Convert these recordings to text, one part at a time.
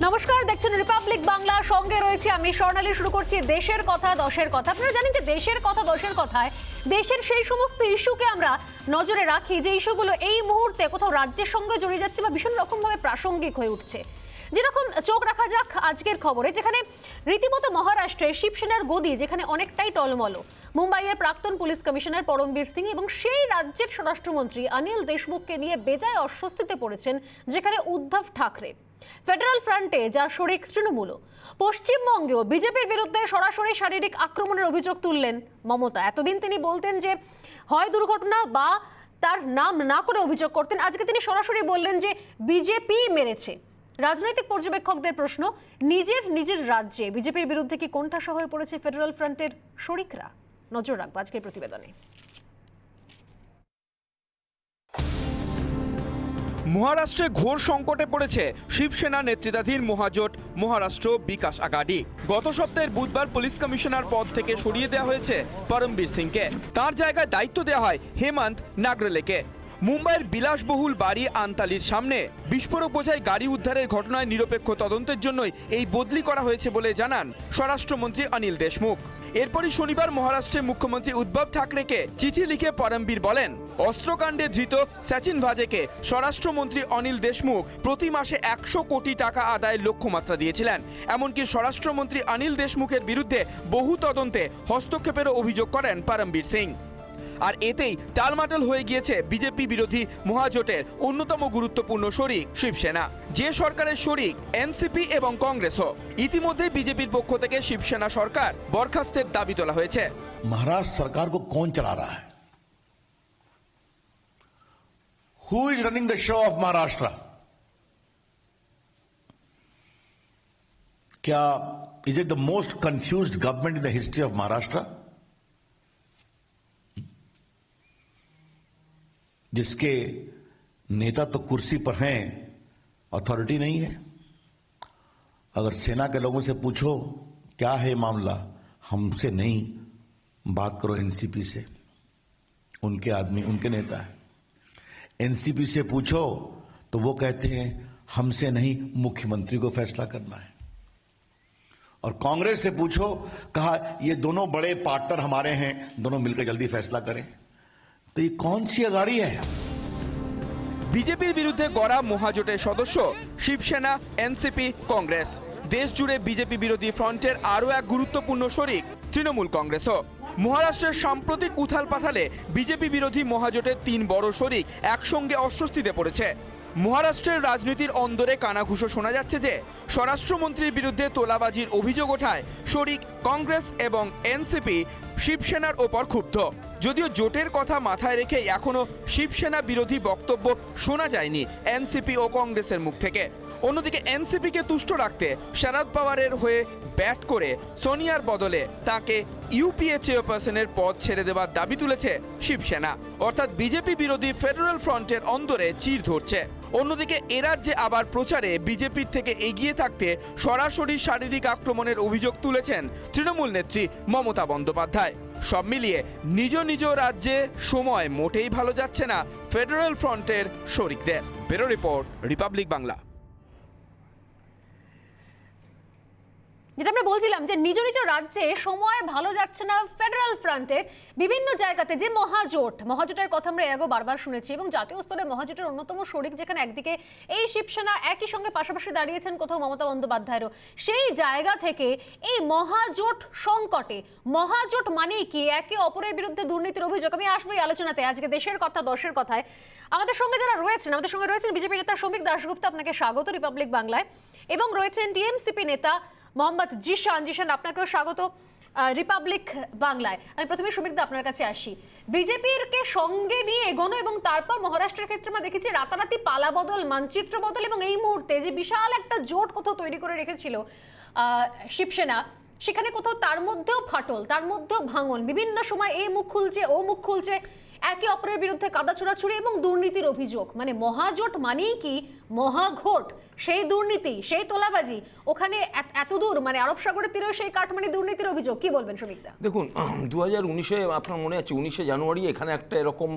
নমস্কার, দেখছেন রিপাবলিক বাংলা, সঙ্গে রয়েছে আমি স্বর্ণালী। শুরু করছি দেশের কথা দশের কথা। আপনারা জানেন যে দেশের কথা দশের কথায় দেশের সেই সমস্ত ইস্যুকে আমরা নজরে রাখি যে ইস্যুগুলো এই মুহূর্তে কোথাও রাজ্যের সঙ্গে জড়িয়ে যাচ্ছে বা ভীষণ রকমভাবে প্রাসঙ্গিক হয়ে উঠছে। যেরকম চোখ রাখা যাক আজকের খবরে, যেখানে রীতিমতো মহারাষ্ট্রে শিবসেনার গদি যেখানে অনেকটাই টলমল। মুম্বাইয়ের প্রাক্তন পুলিশ কমিশনার পরমবীর সিং এবং সেই রাজ্যের স্বরাষ্ট্রমন্ত্রী অনিল দেশমুখকে নিয়ে বেজায় অস্বস্তিতে পড়েছেন যেখানে উদ্ধব ঠাকরে। ফেডারেল ফ্রন্টে যার শরিক তৃণমূল, পশ্চিমবঙ্গেও বিজেপির বিরুদ্ধে সরাসরি শারীরিক আক্রমণের অভিযোগ তুললেন মমতা। এতদিন তিনি বলতেন যে হয় দুর্ঘটনা বা তার নাম না করে অভিযোগ করতেন, আজকে তিনি সরাসরি বললেন যে বিজেপি মেরেছে। রাজনৈতিক পর্যবেক্ষকদের প্রশ্ন, নিজের রাজ্যে বিজেপির বিরুদ্ধে কি কোণঠাসা হয়ে পড়েছে ফেডারেল ফ্রন্টের শরিকরা? নজর রাখবো আজকের প্রতিবেদনে। মহারাষ্ট্রে ঘোর সংকটে পড়েছে শিবসেনা নেতৃত্বাধীন মহাজোট মহারাষ্ট্র বিকাশ আঘাডি। গত সপ্তাহের বুধবার পুলিশ কমিশনার পদ থেকে সরিয়ে দেওয়া হয়েছে পরমবীর সিংকে। তার জায়গায় দায়িত্ব দেওয়া হয় হেমন্ত নাগরেলেকে। মুম্বাইয়ের বিলাসবহুল বাড়ি আন্তালির সামনে বিস্ফোরক বোঝাই গাড়ি উদ্ধারের ঘটনায় নিরপেক্ষ তদন্তের জন্যই এই বদলি করা হয়েছে বলে জানান স্বরাষ্ট্রমন্ত্রী অনিল দেশমুখ। এরপরই শনিবার মহারাষ্ট্রের মুখ্যমন্ত্রী উদ্ধব ঠাকরেকে চিঠি লিখে পরমবীর বলেন, অস্ত্রকাণ্ডে ধৃত সচিন ভাজেকে স্বরাষ্ট্রমন্ত্রী অনিল দেশমুখ প্রতি মাসে 100 কোটি টাকা আদায়ের লক্ষ্যমাত্রা দিয়েছিলেন। এমনকি স্বরাষ্ট্রমন্ত্রী অনিল দেশমুখের বিরুদ্ধে বহু তদন্তে হস্তক্ষেপেরও অভিযোগ করেন পরমবীর সিং। আর এতেই টালমাটাল হয়ে গিয়েছে বিজেপি বিরোধী মহাজোটের অন্যতম গুরুত্বপূর্ণ শরিক শিবসেনা। যে সরকারের শরিক এনসিপি এবং কংগ্রেসও। ইতিমধ্যে বিজেপির পক্ষ থেকে শিবসেনা সরকার বরখাস্তের দাবি তোলা হয়েছে। महाराष्ट्र सरकार को कौन चला रहा है? Who is running the show of Maharashtra? क्या is it the most confused government in the history of Maharashtra? जिसके नेता तो कुर्सी पर हैं, अथॉरिटी नहीं है। अगर सेना के लोगों से पूछो क्या है मामला, हमसे नहीं, बात करो एनसीपी से, उनके आदमी उनके नेता है। एनसीपी से पूछो तो वो कहते हैं हमसे नहीं, मुख्यमंत्री को फैसला करना है। और कांग्रेस से पूछो, कहा ये दोनों बड़े पार्टनर हमारे हैं, दोनों मिलकर जल्दी फैसला करें। तो ये कौन सी अगाड़ी है? বিজেপির বিরুদ্ধে গড়া মহাজোটের সদস্য শিবসেনা, এনসিপি, কংগ্রেস। দেশ জুড়ে বিজেপি বিরোধী ফ্রন্টের আরও এক গুরুত্বপূর্ণ শরিক তৃণমূল কংগ্রেসও। মহারাষ্ট্রের সাম্প্রতিক উথাল পাথালে বিজেপি বিরোধী মহাজোটের 3 বড় শরিক একসঙ্গে অস্বস্তিতে পড়েছে। মহারাষ্ট্রের রাজনীতির অন্দরে কানাঘুষো শোনা যাচ্ছে যে স্বরাষ্ট্রমন্ত্রীর বিরুদ্ধে তোলাবাজির অভিযোগ ওঠায় শরিক কংগ্রেস এবং এনসিপি শিবসেনার ওপর ক্ষুব্ধ। যদিও জোটের কথা মাথায় রেখে এখনো শিবসেনা বিরোধী বক্তব্য শোনা যায়নি এনসিপি ও কংগ্রেসের মুখ থেকে। অন্যদিকে এনসিপিকে তুষ্ট রাখতে শরদ পাওয়ারের হয়ে ব্যাট করে সোনিয়ার বদলে তাকে ইউপিএ চেয়ারপারসনের পদ ছেড়ে দেওয়ার দাবি তুলেছে শিবসেনা। অর্থাৎ বিজেপি বিরোধী ফেডারেল ফ্রন্টের অন্দরে চির ধরছে। অন্যদিকে এ রাজ্যে আবার প্রচারে বিজেপির থেকে এগিয়ে থাকতে সরাসরি শারীরিক আক্রমণের অভিযোগ তুলেছেন তৃণমূল নেত্রী মমতা বন্দ্যোপাধ্যায়। সব মিলিয়ে নিজ রাজ্যে সময় মোটেই ভালো যাচ্ছে না ফেডারেল ফ্রন্টের শরিকদের। Bureau report, Republic Bangla. যেটা আমরা বলছিলাম যে নিজ রাজ্যে সময় ভালো যাচ্ছে না ফেডারেল ফ্রন্টের বিভিন্ন জায়গাতে। যে মহাজোটের কথা আমরা এর বারবার শুনেছি এবং জাতীয় স্তরে মহাজোটের অন্যতম শরিক যেখানে একদিকে এই শিবসেনা একই সঙ্গে পাশাপাশি দাঁড়িয়েছেন কোথাও মমতা বন্দ্যোপাধ্যায়েরও, সেই জায়গা থেকে এই মহাজোট সংকটে, মহাজোট মানেই কি একে অপরের বিরুদ্ধে দুর্নীতির অভিযোগ। আমি আসবো এই আলোচনাতে আজকে দেশের কথা দশের কথায়। আমাদের সঙ্গে রয়েছেন বিজেপি নেতা শ্রমিক দাশগুপ্ত, আপনাকে স্বাগত রিপাবলিক বাংলায়। এবং রয়েছেন টিএমসিপি নেতা মোহাম্মদ জিশান, আপনাকেও স্বাগত রিপাবলিক বাংলায়। আমি প্রথমে শ্রমিকদা আপনার কাছে আসি। বিজেপির কে সঙ্গে নিয়ে এগোনো এবং তারপর মহারাষ্ট্রের ক্ষেত্রে আমরা দেখেছি রাতারাতি পালা বদল, মানচিত্র বদল এবং এই মুহূর্তে যে বিশাল একটা জোট কোথাও তৈরি করে রেখেছিল শিবসেনা, সেখানে কোথাও তার মধ্যেও ফাটল, তার মধ্যেও ভাঙন, বিভিন্ন সময় এই মুখ খুলছে ও মুখ খুলছে। একে অপরের বিরুদ্ধে কাদা ছোড়াছুড়ি এবং দুর্নীতির অভিযোগ, মানে মহাজোট মানেই কি মহাঘোট, সেই দুর্নীতি, সেই তোলাবাজি, ওখানে এত দূর মানে আরব সাগরের তীরেও সেই কাঠমানি দুর্নীতির অভিযোগ। কি বলবেন শ্রমিকদা? দেখুন, 2019-এ আপনার মনে আছে 19শে জানুয়ারি এখানে একটা এরকম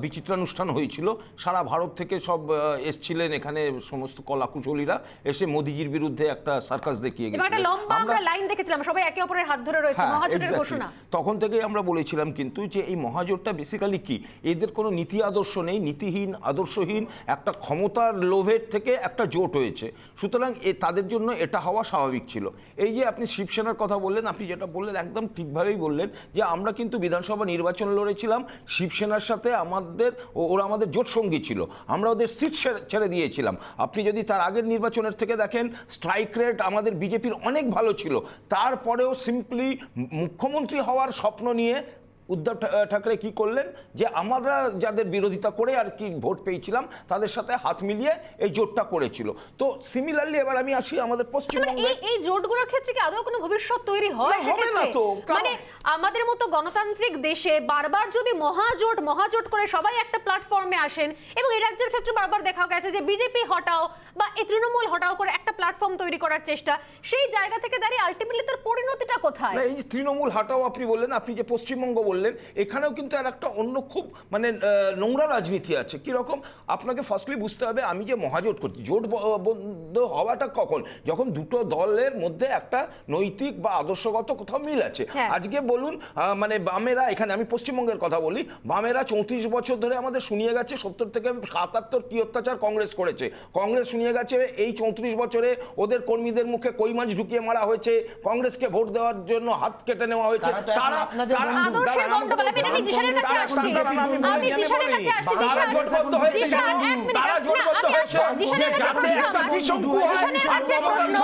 বিচিত্রানুষ্ঠান হয়েছিল। সারা ভারত থেকে সব এসছিলেন এখানে, সমস্ত কলাকুশলীরা এসে মোদিজির বিরুদ্ধে একটা সার্কাস দেখিয়ে এবার একটা গেছিলেন। লম্বা আমরা লাইন দেখেছিলাম, সবাই একে অপরের হাত ধরে রয়েছে, হ্যাঁ, মহাজোটের exactly। ঘোষণা। তখন থেকেই আমরা বলেছিলাম কিন্তু যে এই মহাজোটটা বেসিক্যালি কি, এদের কোনো নীতি আদর্শ নেই, নীতিহীন আদর্শহীন একটা ক্ষমতার লোভের থেকে একটা জোট হয়েছে। সুতরাং তাদের জন্য এটা হওয়া স্বাভাবিক ছিল। এই যে আপনি শিবসেনার কথা বললেন, আপনি যেটা বললেন একদম ঠিকভাবেই বললেন যে আমরা কিন্তু বিধানসভা নির্বাচন লড়েছিলাম শিবসেনার সাথে, ওরা আমাদের জোট সঙ্গী ছিল, আমরা ওদের সিট ছেড়ে দিয়েছিলাম। আপনি যদি তার আগের নির্বাচনের থেকে দেখেন, স্ট্রাইক রেট আমাদের বিজেপির অনেক ভালো ছিল। তারপরেও সিম্পলি মুখ্যমন্ত্রী হওয়ার স্বপ্ন নিয়ে উদ্ধব ঠাকরে কি করলেন, যে আমরা যাদের বিরোধিতা করে আর কি ভোট পেয়েছিলাম তাদের সাথে হাত মিলিয়ে এই জোটটা করেছিল। তো সিমিলারলি এবার আমি আসি আমাদের পশ্চিমবঙ্গে, এই জোটগুলোর ক্ষেত্রে কি আদৌ কোনো ভবিষ্যৎ তৈরি হয়? হবে না তো, মানে আমাদের মতো গণতান্ত্রিক দেশে বারবার যদি মহাজোট করে সবাই একটা প্ল্যাটফর্মে আসেন, এবং এই রাজ্যের ক্ষেত্রে বারবার দেখা গেছে যে বিজেপি হটাও বা এই তৃণমূল হটাও করে একটা প্ল্যাটফর্ম তৈরি করার চেষ্টা, সেই জায়গা থেকে দাঁড়িয়ে আলটিমেটলি তার পরিণতিটা কোথায়? এই যে তৃণমূল হাটাও আপনি বললেন, আপনি যে পশ্চিমবঙ্গ বললেন, এখানেও কিন্তু আর একটা অন্য খুব মানে নোংরা রাজনীতি আছে। কিরকম, আপনাকে ফার্স্টলি বুঝতে হবে আমি যে মহাজোট করছি, জোট বন্ধ হওয়াটা কখন, যখন দুটো দলের মধ্যে একটা নৈতিক বা আদর্শগত কোথাও মিল আছে। আজকে বলুন মানে বামেরা, এখানে আমি পশ্চিমবঙ্গের কথা বলি, বামেরা 34 বছর ধরে আমাদের শুনিয়ে গেছে 70 থেকে 77 কি অত্যাচার কংগ্রেস করেছে। কংগ্রেস শুনিয়ে গেছে এই 34 বছরে ওদের কর্মীদের মুখে কই মাছ ঢুকিয়ে মারা হয়েছে, কংগ্রেসকে ভোট দেওয়ার জন্য হাত কেটে নেওয়া হয়েছে। তারা আদর্শের গন্ডগোল, আমি এটা জিশানের কাছে আসছি, আমি জিশানের কাছে আসছি। জিশান, জিশান এক মিনিট, তারা জোটবদ্ধ হয়েছে জিশানের কাছে প্রশ্ন আমার, জিশানের কাছে প্রশ্ন,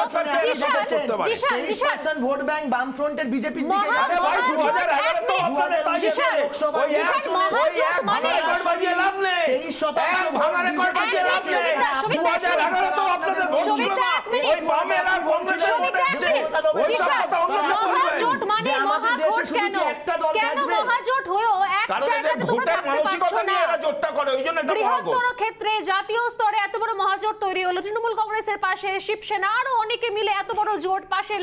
জিশান ভোট ব্যাংক বামফ্রন্টের বিজেপির দিকে। আরে ভাই 2011 তো আপনাদের তাই জিশান, ওই এক মহাজোট মানে রেকর্ড বাজিয়ে লাভ নেই, 23% এক ভাঙা রেকর্ড বাজিয়ে লাভ নেই। 2011 তো আপনাদের ভোট ছিল না, ওই বামেরা কংগ্রেসের ভোট এসেছে, ওই সব কথা অন্য মহাজোট মানে মহাঘোট কেন? কেন মহাজোট হয়েও এক কারণ এদের জায়গাতে তোমরা ভোটের থাকতে মানসিকতা পারছো না? নিয়ে এরা জোটটা করে, ওই জন্য এটা মহাঘোট। বৃহত্তর ক্ষেত্রে জাতীয় স্তরে এত বড় মহাজোট তৈরি হলো, তৃণমূল কংগ্রেসের পাশে শিবসেনা আরো অনেকে মিলে এত বড় জোট, পাশে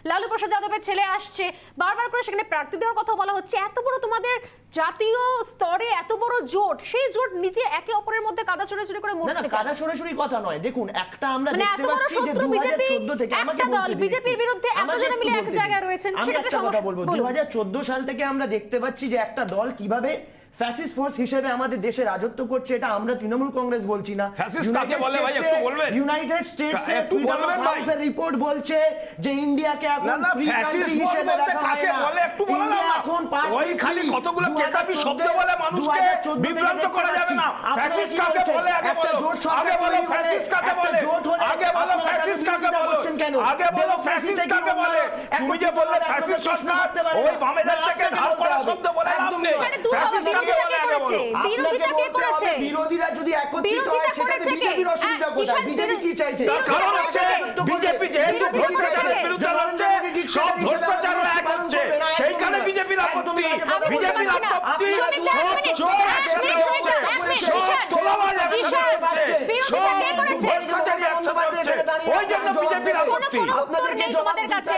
লালু প্রসাদ যাদবের ছেলে আসছে, বারবার করে সেখানে প্রার্থী দেওয়ার কথা বলা হচ্ছে। এত বড় তোমাদের জাতীয় স্তরে এত বড় জোট, সেই জোট নিজে একে অপরের মধ্যে কাদা ছড়াছড়ি করে না মরছে। কাদা ছড়াছড়ির কথা নয়, দেখুন একটা আমরা মানে দেখতে এত বড় পাচ্ছি যে শত্রু বিজেপি, 2014 থেকে আমাকে একটা দল বলতে দিন, বিজেপির বিরুদ্ধে এতজনে মিলে এক জায়গায় রয়েছেন, আমি সেটা একটা একটা কথা সমস্যা। বলবো, বলুন। 2014 সাল থেকে আমরা দেখতে পাচ্ছি যে একটা দল কিভাবে ফ্যাসিস্ট ফোর্স হিসেবে আমাদের দেশে রাজত্ব করছে। এটা আমরা তৃণমূল কংগ্রেস বলছি না, ফ্যাসিস্ট কাকে বলে ভাই একটু বলবেন? ইউনাইটেড স্টেটস এর একটু ফ্রিডম বলবেন অফ ভাই? হাউসের রিপোর্ট বলছে যে ইন্ডিয়াকে এখন না না ফ্রি ফ্যাসিস্ট কান্ট্রি হিসেবে বলতে দেখা হয় কাকে না। বলে একটু বলো না। ইন্ডিয়া এখন ওই খালি কতগুলো কেতাবি শব্দ বলে মানুষকে বিভ্রান্ত করা যাবে না। ফ্যাসিস্ট কাকে বলে আগে বলো, আগে বলো ফ্যাসিস্ট কাকে বলে, আগে বলো ফ্যাসিস্ট কাকে বলে, আগে বলো ফ্যাসিস্ট কাকে বলে। তুমি যে বললে ফ্যাসিস্ট সরকার, ওই বামেদের থেকে ধার করা শব্দ বলে লাভ নেই। ফ্যাসিস্ট কাকে বলে আগে বলো। বিরোধিতা কে করেছে? বিরোধীরা যদি একত্রিত হয় সেটাতে বিজেপির অসুবিধা কোথায়? বিজেপি কি চাইছে? তার কারণ হচ্ছে বিজেপি যেহেতু ভ্রষ্টাচারের বিরুদ্ধে লড়ছে, সব ভ্রষ্টাচার এক হচ্ছে, সেইখানে বিজেপির আপত্তি। বিজেপির আপত্তি সব চোর একসাথে হচ্ছে, সব তোলাবাজ একসাথে হচ্ছে, সব ভ্রষ্টাচারী একসাথে হচ্ছে, ওই জন্য বিজেপির আপত্তি। তোমাদের কাছে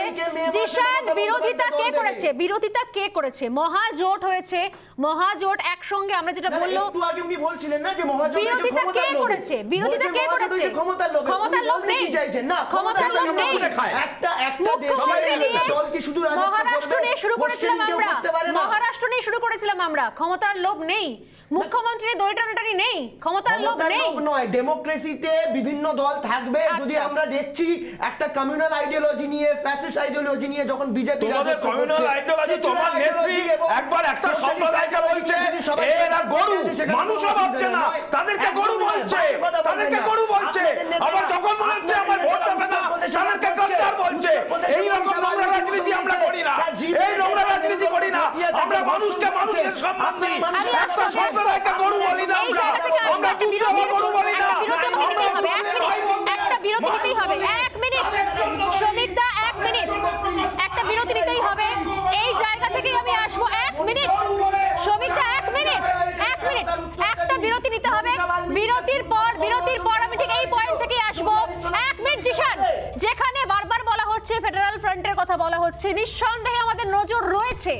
জিশান, বিরোধিতা কে করেছে? বিরোধিতা কে করেছে? মহাজোট হয়েছে, মহাজোট একসঙ্গে, আমরা যেটা বললো একটু আগে উনি বলছিলেন না যে মহাজোট বিরোধিতা কে করেছে? বিরোধিতা কে করেছে? ক্ষমতার লোভে। ক্ষমতার লোভ নেই, কি চাইছেন? না ক্ষমতার লোভ নেই। একটা মুখ্যমন্ত্রী নিয়ে দল কি শুধু রাজত্ব মহারাষ্ট্র করবে? নিয়ে শুরু করেছিলাম পশ্চিম কেউ আমরা, করতে পারে না। মহারাষ্ট্র নিয়ে শুরু করেছিলাম আমরা। ক্ষমতার লোভ নেই, মুখ্যমন্ত্রীর দড়ি টানাটানি নেই, ক্ষমতার লোভ ক্ষমতার নেই। লোভ নয়, ডেমোক্রেসিতে বিভিন্ন দল থাকবে। যদি আমরা দেখছি একটা কমিউনাল আইডিওলজি নিয়ে, ফ্যাসিস্ট আইডিওলজি নিয়ে যখন বিজেপি তোমাদের কমিউনাল আইডিওলজি, তোমার নেত্রী একবার একটা সম্প্রদায়কে বলছে এরা গরু, মানুষও ভাবছে না, তাদেরকে গরু বলছে, তাদেরকে গরু বলছে। আবার যখন মনে হচ্ছে আমার ভোট দেবে না, তাদেরকে গদ্দার বলছে। এই রকম নোংরা রাজনীতি আমরা করি না, এই নোংরা রাজনীতি করি না। আমরা মানুষকে মানুষের সম্মান দিই, একটা সম্প্রদায়কে গরু বলি না। আমরা দুধকে গরু বলি না। একটা বিরতি নিতেই হবে, 1 মিনিট শ্রমিক দা, 1 মিনিট, একটা বিরতি নিতেই হবে। এই জায়গা থেকেই আমি আসবো, 1 মিনিট শ্রমিক দা, 1 মিনিট, হচ্ছে, নিঃসন্দেহে আমাদের নজর রয়েছে,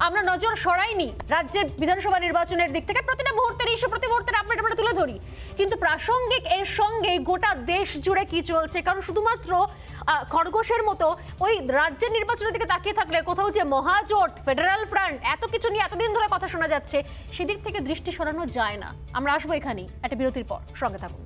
আমরা নজর সরাইনি রাজ্যের বিধানসভা নির্বাচনের দিক থেকে। প্রতিটা মুহূর্তের ইস্যু, প্রতি মুহূর্তের আপডেট আমরা তুলে ধরি, কিন্তু প্রাসঙ্গিক এর সঙ্গে গোটা দেশ জুড়ে কি চলছে, কারণ শুধুমাত্র খরগোশের মতো ওই রাজ্যের নির্বাচনের দিকে তাকিয়ে থাকলে কোথাও যে মহাজোট, ফেডারেল ফ্রন্ট, এত কিছু নিয়ে এতদিন ধরে কথা শোনা যাচ্ছে, সেদিক থেকে দৃষ্টি সরানো যায় না। আমরা আসবো এখানেই একটা বিরতির পর, সঙ্গে থাকুন।